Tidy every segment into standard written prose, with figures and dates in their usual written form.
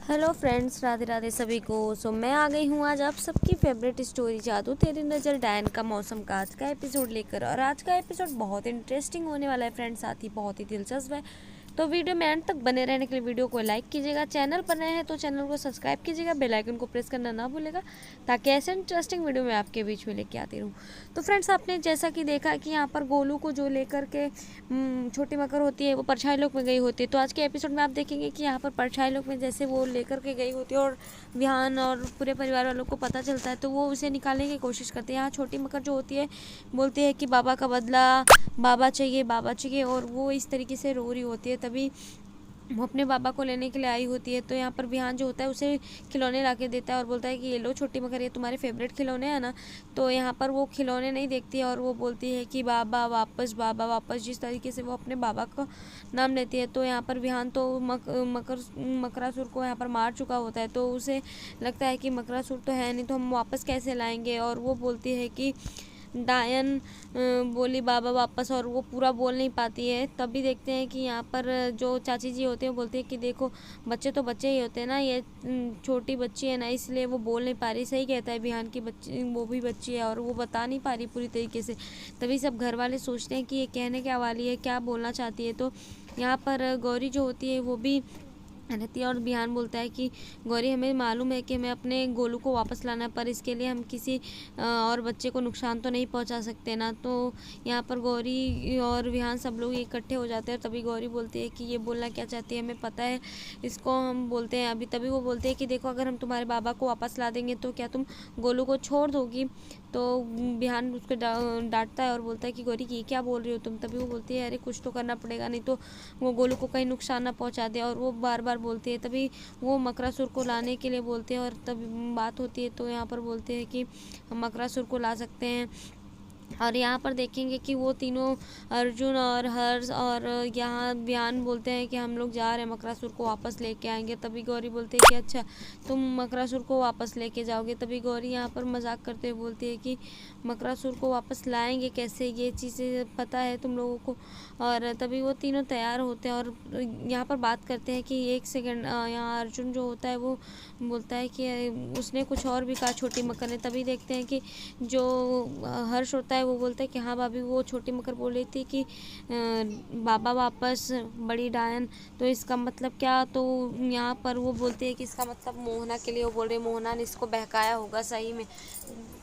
Hello friends, Radhe Radhe सभी को। मैं आ गई हूँ आज आप सबकी फेवरेट स्टोरी जादू तेरी नज़र डायन का मौसम का आज का एपिसोड लेकर। और आज का एपिसोड बहुत इंटरेस्टिंग होने वाला है फ्रेंड्स, साथ ही बहुत ही दिलचस्प है। तो वीडियो में एंड तक बने रहने के लिए वीडियो को लाइक कीजिएगा, चैनल पर नए हैं तो चैनल को सब्सक्राइब कीजिएगा, बेल आइकन को प्रेस करना ना भूलेगा ताकि ऐसे इंटरेस्टिंग वीडियो मैं आपके बीच में लेके आती रहूँ। तो फ्रेंड्स, आपने जैसा कि देखा कि यहाँ पर गोलू को जो लेकर के छोटी मकर होती है वो परछाई लोक में गई होती है। तो आज के एपिसोड में आप देखेंगे कि यहाँ पर परछाई लोक में जैसे वो लेकर के गई होती है और विहान और पूरे परिवार वालों को पता चलता है तो वो उसे निकालने की कोशिश करते हैं। यहाँ छोटी मकर जो होती है बोलती है कि बाबा का बदला, बाबा चाहिए, बाबा चाहिए, और वो इस तरीके से रो रही होती है। तभी वो अपने बाबा को लेने के लिए आई होती है। तो यहाँ पर विहान जो होता है उसे खिलौने ला के देता है और बोलता है कि ये लो छोटी मकर, ये तुम्हारे फेवरेट खिलौने हैं ना। तो यहाँ पर वो खिलौने नहीं देखती है और वो बोलती है कि बाबा वापस, बाबा वापस, जिस तरीके से वो अपने बाबा का नाम लेती है। तो यहाँ पर विहान तो मकरासुर को यहाँ पर मार चुका होता है, तो उसे लगता है कि मकरासुर तो है नहीं तो हम वापस कैसे लाएंगे। और वो बोलती है कि डायन बोली बाबा वापस, और वो पूरा बोल नहीं पाती है। तभी देखते हैं कि यहाँ पर जो चाची जी होते हैं बोलते हैं कि देखो बच्चे तो बच्चे ही होते हैं ना, ये छोटी बच्ची है ना इसलिए वो बोल नहीं पा रही। सही कहता है विहान की बच्ची, वो भी बच्ची है और वो बता नहीं पा रही पूरी तरीके से। तभी सब घर वाले सोचते हैं कि ये कहने क्या वाली है, क्या बोलना चाहती है। तो यहाँ पर गौरी जो होती है वो भी रहती है और विहान बोलता है कि गौरी, हमें मालूम है कि हमें अपने गोलू को वापस लाना है, पर इसके लिए हम किसी और बच्चे को नुकसान तो नहीं पहुंचा सकते ना। तो यहाँ पर गौरी और विहान सब लोग इकट्ठे हो जाते हैं। तभी गौरी बोलती है कि ये बोलना क्या चाहती है, हमें पता है इसको हम बोलते हैं अभी। तभी वो बोलते हैं कि देखो अगर हम तुम्हारे बाबा को वापस ला देंगे तो क्या तुम गोलू को छोड़ दोगी। तो विहान उसको डांटता है और बोलता है कि गौरी ये क्या बोल रही हो तुम। तभी वो बोलती है अरे कुछ तो करना पड़ेगा, नहीं तो वो गोलू को कहीं नुकसान ना पहुंचा दे। और वो बार बार बोलती है। तभी वो मकरासुर को लाने के लिए बोलते हैं और तब बात होती है। तो यहाँ पर बोलते हैं कि हम मकरासुर को ला सकते हैं। और यहाँ पर देखेंगे कि वो तीनों, अर्जुन और हर्ष और यहाँ विहान बोलते हैं कि हम लोग जा रहे हैं मकरासुर को वापस लेके आएंगे। तभी गौरी बोलती है कि अच्छा तुम मकरासुर को वापस लेके जाओगे। तभी गौरी यहाँ पर मजाक करते हुए बोलती है कि मकरासुर को वापस लाएंगे कैसे, ये चीज़ें पता है तुम लोगों को। और तभी वो तीनों तैयार होते हैं और यहाँ पर बात करते हैं कि एक सेकंड, यहाँ अर्जुन जो होता है वो बोलता है कि उसने कुछ और भी कहा छोटी मकर ने। तभी देखते हैं कि जो हर्ष होता है वो बोलता है कि हाँ भाभी, वो छोटी मकर बोल रही थी कि बाबा वापस, बड़ी डायन, तो इसका मतलब क्या। तो यहाँ पर वो बोलते हैं कि इसका मतलब मोहना के लिए वो बोल रहे, मोहना ने इसको बहकाया होगा सही में।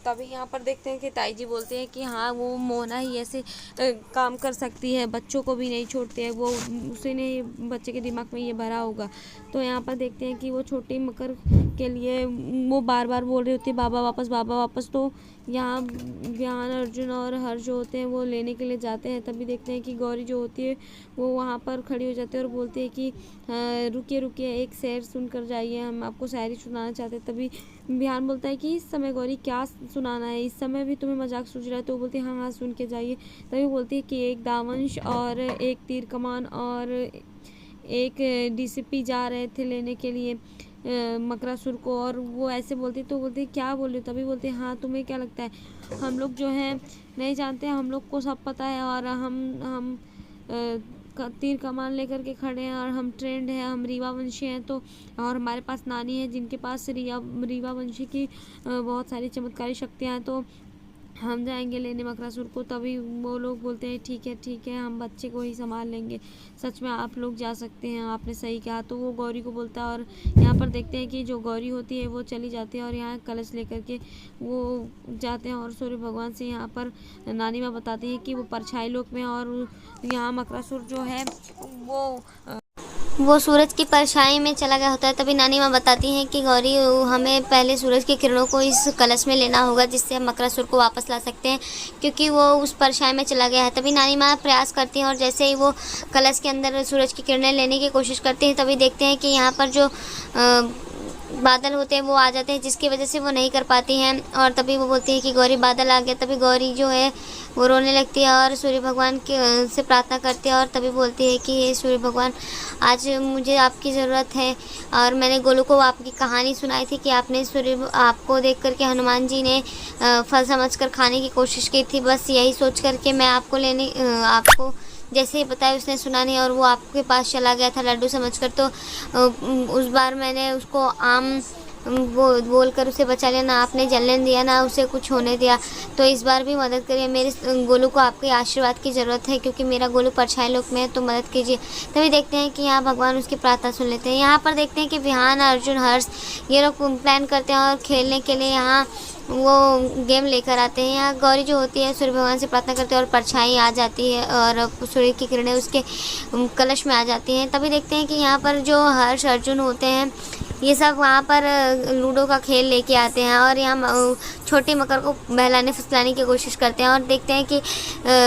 तभी यहाँ पर देखते हैं कि ताई जी बोलते हैं कि हाँ वो मोहना ही ऐसे काम कर सकती है, बच्चों को भी नहीं छोड़ते हैं, वो उसी ने बच्चे के दिमाग में ये भरा होगा। तो यहाँ पर देखते हैं कि वो छोटी मकर के लिए वो बार बार बोल रही होती है बाबा वापस, बाबा वापस। तो यहाँ विहान, अर्जुन और हर्ष जो होते हैं वो लेने के लिए जाते हैं। तभी देखते हैं कि गौरी जो होती है वो वहाँ पर खड़ी हो जाती है और बोलती है कि रुकिए रुकिए, एक शेर सुनकर जाइए, हम आपको शायरी सुनाना चाहते हैं। तभी विहान बोलता है कि इस समय गौरी क्या सुनाना है, इस समय भी तुम्हें मजाक सूझ रहा है। तो वो बोलती है हाँ हाँ सुन के जाइए। तभी बोलती है कि एक दावंश और एक तीर कमान और एक डीसीपी जा रहे थे लेने के लिए मकरासुर को। और वो ऐसे बोलती, तो बोलती क्या बोल रही हो। तभी बोलते हाँ तुम्हें क्या लगता है, हम लोग जो है नहीं जानते, हम लोग को सब पता है और हम तीर कमान लेकर के खड़े हैं और हम ट्रेंड हैं, हम रीवा वंशी हैं। तो और हमारे पास नानी है जिनके पास रीवा वंशी की बहुत सारी चमत्कारी शक्तियाँ हैं, तो हम जाएंगे लेने मकरासुर को। तभी वो लोग बोलते हैं ठीक है, हम बच्चे को ही संभाल लेंगे, सच में आप लोग जा सकते हैं, आपने सही कहा। तो वो गौरी को बोलता है और यहाँ पर देखते हैं कि जो गौरी होती है वो चली जाती है और यहाँ कलश लेकर के वो जाते हैं। और सूर्य भगवान से यहाँ पर नानी माँ बताती है कि वो परछाई लोक में, और यहाँ मकरासुर जो है वो सूरज की परछाई में चला गया होता है। तभी नानी माँ बताती हैं कि गौरी, हमें पहले सूरज की किरणों को इस कलश में लेना होगा जिससे हम मकरासुर को वापस ला सकते हैं, क्योंकि वो उस परछाई में चला गया है। तभी नानी माँ प्रयास करती हैं और जैसे ही वो कलश के अंदर सूरज की किरणें लेने की कोशिश करती हैं तभी देखते हैं कि यहाँ पर जो बादल होते हैं वो आ जाते हैं, जिसकी वजह से वो नहीं कर पाती हैं। और तभी वो बोलती है कि गौरी बादल आ गया। तभी गौरी जो है वो रोने लगती है और सूर्य भगवान के से प्रार्थना करती है और तभी बोलती है कि हे सूर्य भगवान, आज मुझे आपकी ज़रूरत है। और मैंने गोलू को आपकी कहानी सुनाई थी कि आपको देख कर के हनुमान जी ने फल समझकर खाने की कोशिश की थी। बस यही सोच कर के मैं आपको जैसे ही बताया उसने सुना नहीं और वो आपके पास चला गया था लड्डू समझकर। तो उस बार मैंने उसको आम वो बोलकर उसे बचा लिया, ना आपने जलने दिया ना उसे कुछ होने दिया। तो इस बार भी मदद करिए, मेरे गोलू को आपके आशीर्वाद की ज़रूरत है क्योंकि मेरा गोलू परछाई लोक में है, तो मदद कीजिए। तभी देखते हैं कि यहाँ भगवान उसकी प्रार्थना सुन लेते हैं। यहाँ पर देखते हैं कि विहान, अर्जुन, हर्ष ये लोग प्लान करते हैं और खेलने के लिए यहाँ वो गेम लेकर आते हैं। यहाँ गौरी जो होती है सूर्य भगवान से प्रार्थना करते हैं और परछाई आ जाती है और सूर्य की किरणें उसके कलश में आ जाती हैं। तभी देखते हैं कि यहाँ पर जो हर्ष, अर्जुन होते हैं ये सब वहाँ पर लूडो का खेल लेके आते हैं और यहाँ छोटी मकर को बहलाने फुसलाने की कोशिश करते हैं। और देखते हैं कि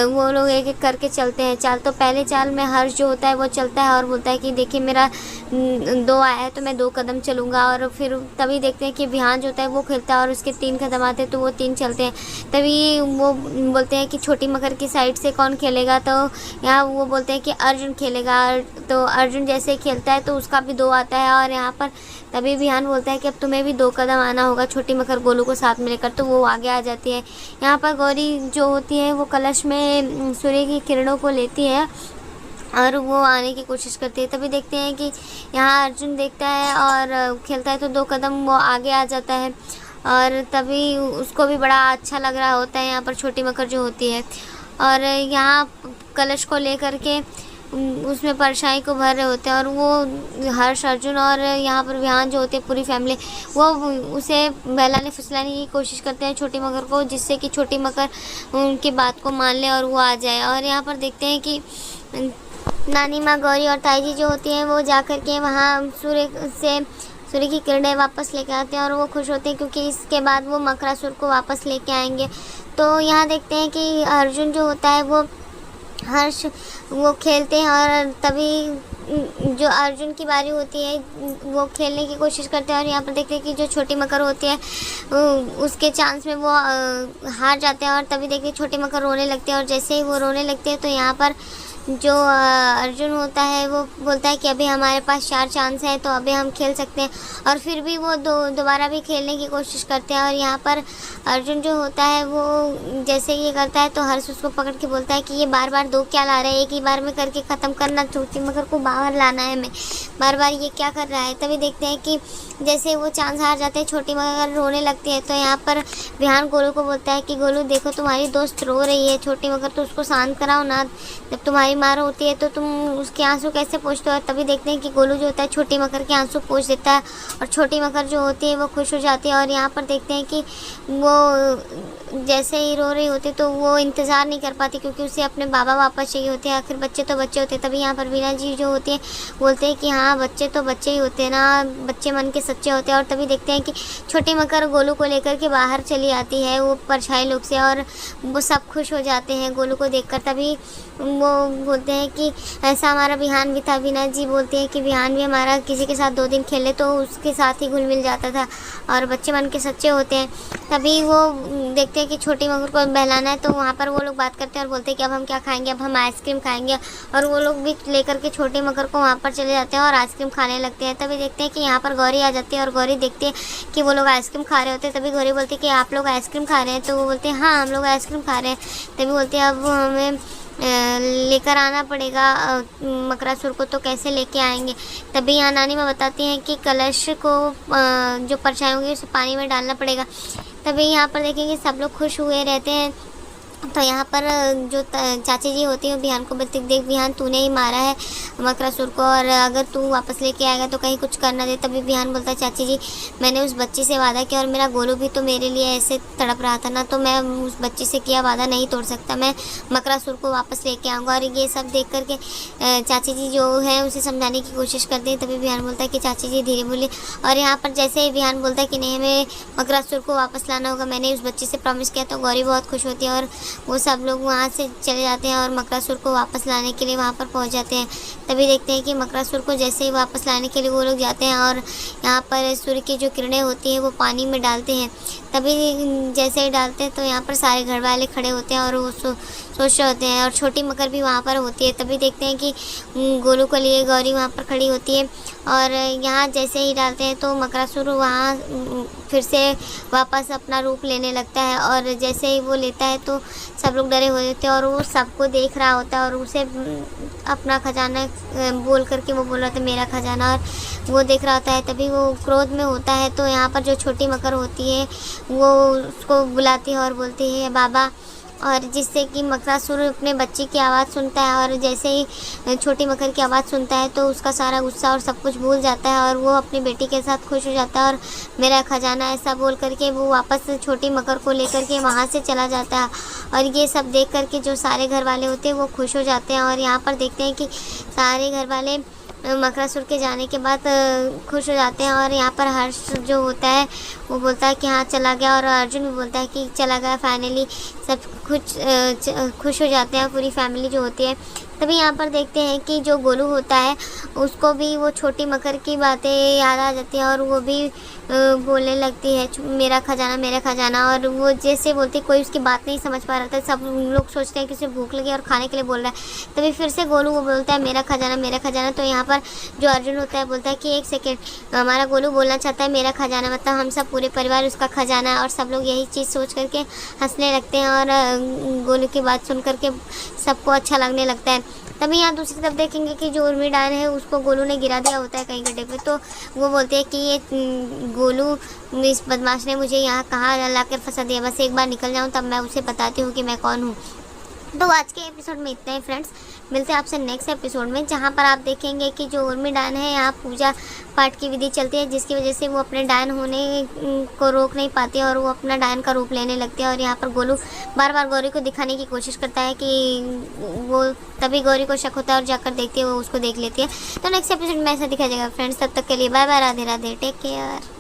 वो लोग एक एक करके चलते हैं चाल। तो पहले चाल में हर्ष जो होता है वो चलता है और बोलता है कि देखिए मेरा 2 आया है तो मैं 2 कदम चलूँगा। और फिर तभी देखते हैं कि विहान जो होता है वो खेलता है और उसके 3 कदम आते हैं तो वो 3 चलते हैं। तभी वो बोलते हैं कि छोटी मकर की साइड से कौन खेलेगा, तो यहाँ वो बोलते हैं कि अर्जुन खेलेगा। तो अर्जुन जैसे ही खेलता है तो उसका भी 2 आता है और यहाँ पर तभी विहान बोलता है कि अब तुम्हें भी 2 कदम आना होगा छोटी मकर गोलू को साथ में लेकर। तो वो आगे आ जाती है। यहाँ पर गौरी जो होती है वो कलश में सूर्य की किरणों को लेती है और वो आने की कोशिश करती है। तभी देखते हैं कि यहाँ अर्जुन देखता है और खेलता है तो 2 कदम वो आगे आ जाता है और तभी उसको भी बड़ा अच्छा लग रहा होता है यहाँ पर छोटी मकर जो होती है। और यहाँ कलश को लेकर के उसमें परछाई को भर रहे होते हैं और वो हर्ष, अर्जुन और यहाँ पर विहान जो होते हैं पूरी फैमिली वो उसे बहलाने फुसलाने की कोशिश करते हैं छोटी मकर को, जिससे कि छोटी मकर उनकी बात को मान ले और वो आ जाए। और यहाँ पर देखते हैं कि नानी माँ, गौरी और ताई जी जो होती हैं वो जा कर के वहाँ सूर्य की किरणें वापस लेके आते हैं और वो खुश होते हैं क्योंकि इसके बाद वो मकरासुर को वापस लेके आएंगे। तो यहाँ देखते हैं कि अर्जुन जो होता है वो हर्ष वो खेलते हैं और तभी जो अर्जुन की बारी होती है वो खेलने की कोशिश करते हैं और यहाँ पर देखते हैं कि जो छोटी मकर होती है उसके चांस में वो हार जाते हैं। और तभी देखते हैं छोटी मकर रोने लगते हैं और जैसे ही वो रोने लगते हैं तो यहाँ पर जो अर्जुन होता है वो बोलता है कि अभी हमारे पास 4 चांस है तो अभी हम खेल सकते हैं। और फिर भी वो दोबारा भी खेलने की कोशिश करते हैं और यहाँ पर अर्जुन जो होता है वो जैसे ये करता है तो हर्ष उसको पकड़ के बोलता है कि ये बार बार 2 क्या ला रहा है, एक ही बार में करके ख़त्म करना, छोटी मकर को बाहर लाना है, मैं बार बार ये क्या कर रहा है। तभी देखते हैं कि जैसे वो चांस हार जाते हैं छोटी मकर रोने लगती है। तो यहाँ पर विहान गोलू को बोलता है कि गोलू देखो तुम्हारी दोस्त रो रही है छोटी मकर, तो उसको शांत कराओ ना, जब तुम्हारी मार होती है तो तुम उसके आंसू कैसे पोंछते हो। तभी देखते हैं कि गोलू जो होता है छोटी मकर के आंसू पोंछ देता है और छोटी मकर जो होती है वो खुश हो जाती है। और यहाँ पर देखते हैं कि वो जैसे ही रो रही होती तो वो इंतज़ार नहीं कर पाती क्योंकि उसे अपने बाबा वापस चाहिए होते हैं, आखिर बच्चे तो बच्चे होते हैं। तभी यहाँ पर वीना जी जो होती है बोलते हैं कि हाँ बच्चे तो बच्चे ही होते हैं ना, बच्चे मन के सच्चे होते हैं। और तभी देखते हैं कि छोटी मकर गोलू को लेकर के बाहर चली आती है वो परछाई लोक से और वो सब खुश हो जाते हैं गोलू को देखकर। तभी वो बोलते हैं कि ऐसा हमारा विहान भी था। वीना जी बोलते हैं कि विहान भी हमारा किसी के साथ 2 दिन खेले तो उसके साथ ही घुल मिल जाता था और बच्चे मन के सच्चे होते हैं। तभी वो देखते हैं कि छोटी मकर को बहलाना है तो वहाँ पर वो लोग बात करते हैं और बोलते हैं कि अब हम क्या खाएंगे, अब हम आइसक्रीम खाएंगे। और वो लोग भी लेकर के छोटी मकर को वहाँ पर चले जाते हैं और आइसक्रीम खाने लगते हैं। तभी देखते हैं कि यहाँ पर गौरी आ जाती है और गौरी देखते हैं कि वो लोग आइसक्रीम खा रहे होते हैं। तभी गौरी बोलती है कि आप लोग आइसक्रीम खा रहे हैं, तो वो बोलते हैं हाँ हम लोग आइसक्रीम खा रहे हैं। तभी बोलते हैं अब हमें लेकर आना पड़ेगा मकरासुर को, तो कैसे लेके आएंगे। तभी यहाँ नानी माँ बताती हैं कि कलश को जो परछाई होंगी उसे पानी में डालना पड़ेगा। तभी यहाँ पर देखेंगे सब लोग खुश हुए रहते हैं। तो यहाँ पर जो चाची जी होती है विहान को बोलती देख विहान तूने ही मारा है मकरासुर को और अगर तू वापस लेके आएगा तो कहीं कुछ कर ना दे। तभी विहान बोलता है चाची जी मैंने उस बच्ची से वादा किया और मेरा गोलू भी तो मेरे लिए ऐसे तड़प रहा था ना, तो मैं उस बच्ची से किया वादा नहीं तोड़ सकता, मैं मकरासुर को वापस लेके आऊँगा। और ये सब देख करके चाची जी जो है उसे समझाने की कोशिश करते हैं। तभी विहान बोलता है कि चाची जी धीरे बोलिए। और यहाँ पर जैसे ही विहान बोलता है कि नहीं हमें मकरासुर को वापस लाना होगा, मैंने उस बच्ची से प्रॉमिस किया, तो गौरी बहुत खुश होती है और वो सब लोग वहाँ से चले जाते हैं और मकरासुर को वापस लाने के लिए वहाँ पर पहुँच जाते हैं। तभी देखते हैं कि मकरासुर को जैसे ही वापस लाने के लिए वो लोग जाते हैं और यहाँ पर सूर्य की जो किरणें होती हैं वो पानी में डालते हैं। तभी जैसे ही डालते हैं तो यहाँ पर सारे घर वाले खड़े होते हैं और वो सोच रहे होते हैं और छोटी मकर भी वहाँ पर होती है। तभी देखते हैं कि गोलू को लिए गौरी वहाँ पर खड़ी होती है और यहाँ जैसे ही डालते हैं तो मकरासुर वहाँ फिर से वापस अपना रूप लेने लगता है और जैसे ही वो लेता है तो सब लोग डरे हुए होते हैं और वो सबको देख रहा होता है और उसे अपना खजाना बोल करके वो बोल रहा था मेरा खजाना, और वो देख रहा होता है। तभी वो क्रोध में होता है, तो यहाँ पर जो छोटी मकर होती है वो उसको बुलाती है और बोलती है बाबा, और जिससे कि मकरासुर अपने बच्चे की आवाज़ सुनता है और जैसे ही छोटी मकर की आवाज़ सुनता है तो उसका सारा गुस्सा और सब कुछ भूल जाता है और वो अपनी बेटी के साथ खुश हो जाता है और मेरा खजाना ऐसा बोल करके वो वापस छोटी मकर को लेकर के वहाँ से चला जाता है। और ये सब देख करके जो सारे घर वाले होते हैं वो खुश हो जाते हैं। और यहाँ पर देखते हैं कि सारे घर वाले मकरासुर के जाने के बाद खुश हो जाते हैं और यहाँ पर हर्ष जो होता है वो बोलता है कि हाँ चला गया, और अर्जुन भी बोलता है कि चला गया फाइनली। सब खुश हो जाते हैं पूरी फैमिली जो होती है। तभी यहाँ पर देखते हैं कि जो गोलू होता है उसको भी वो छोटी मकर की बातें याद आ जाती हैं और वो भी बोलने लगती है मेरा खजाना, और वो जैसे बोलती कोई उसकी बात नहीं समझ पा रहा था। सब लोग सोचते हैं कि उसे भूख लगी और खाने के लिए बोल रहा है। तभी फिर से गोलू वो बोलता है मेरा खजाना। तो यहाँ पर जो अर्जुन होता है बोलता है कि एक सेकेंड, हमारा गोलू बोलना चाहता है मेरा खजाना, मतलब हम सब पूरे परिवार उसका खजाना है। और सब लोग यही चीज़ सोच करके हंसने लगते हैं और गोलू की बात सुन करके सबको अच्छा लगने लगता है। तभी यहाँ दूसरी तरफ देखेंगे कि जो उर्मी डायन है उसको गोलू ने गिरा दिया होता है कहीं गड्ढे पे। तो वो बोलते हैं कि ये गोलू इस बदमाश ने मुझे यहाँ कहाँ ला कर फंसा दिया, बस एक बार निकल जाऊँ तब मैं उसे बताती हूँ कि मैं कौन हूँ। तो आज के एपिसोड में इतना ही फ्रेंड्स, मिलते हैं आपसे नेक्स्ट एपिसोड में, जहाँ पर आप देखेंगे कि जो उर्मी डायन है यहाँ पूजा पाठ की विधि चलती है जिसकी वजह से वो अपने डायन होने को रोक नहीं पाती और वो अपना डायन का रूप लेने लगती है। और यहाँ पर गोलू बार बार गौरी को दिखाने की कोशिश करता है कि वो, तभी गौरी को शक होता है और जाकर देखती है वो उसको देख लेती है। तो नेक्स्ट एपिसोड में ऐसा दिखाया जाएगा फ्रेंड्स। तब तक के लिए bye bye, Radhe Radhe, take care.